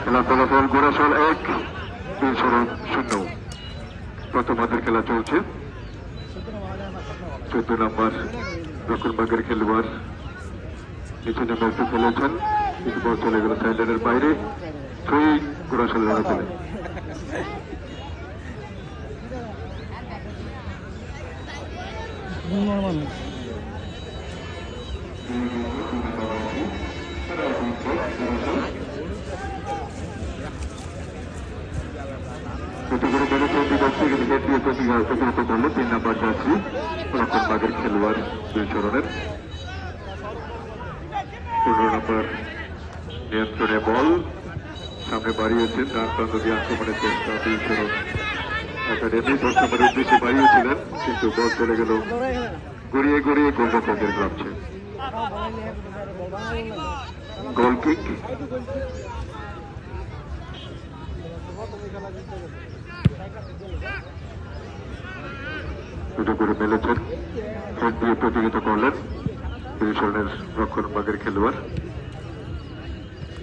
খেলা ফলাফল গোড়াশাল 1 0। প্রথমার্ধের খেলা চলছে। 14 নম্বর দক্ষিণবঙ্গের খেলোয়াড় নিচে নেমে একটু খেলেছেন, কিন্তু বল চলে গেল সাইডের বাইরে। 3 গোড়াশাল লড়ে ফেলে। প্রতিহত করলো 3 নম্বর যাত্রী দক্ষিণবঙ্গের খেলোয়াড় দুই চরণের। 15 নম্বর নিয়ন্ত্রণে বল সামনে বাড়িয়েছেন, ডান প্রান্ত দিয়ে আক্রমণের চেষ্টা দুই চরণ একাডেমি। 10 নম্বরের উদ্দেশ্যে বাড়িয়েছিলেন, কিন্তু বল চলে গেল গড়িয়ে গড়িয়ে গোলরক্ষকের গ্রামছে। গোল কিক। দুটো করে মেলেছেন, হেড দিয়ে প্রতিহত করলেন দুই চরণের দক্ষিণবঙ্গের খেলোয়াড়।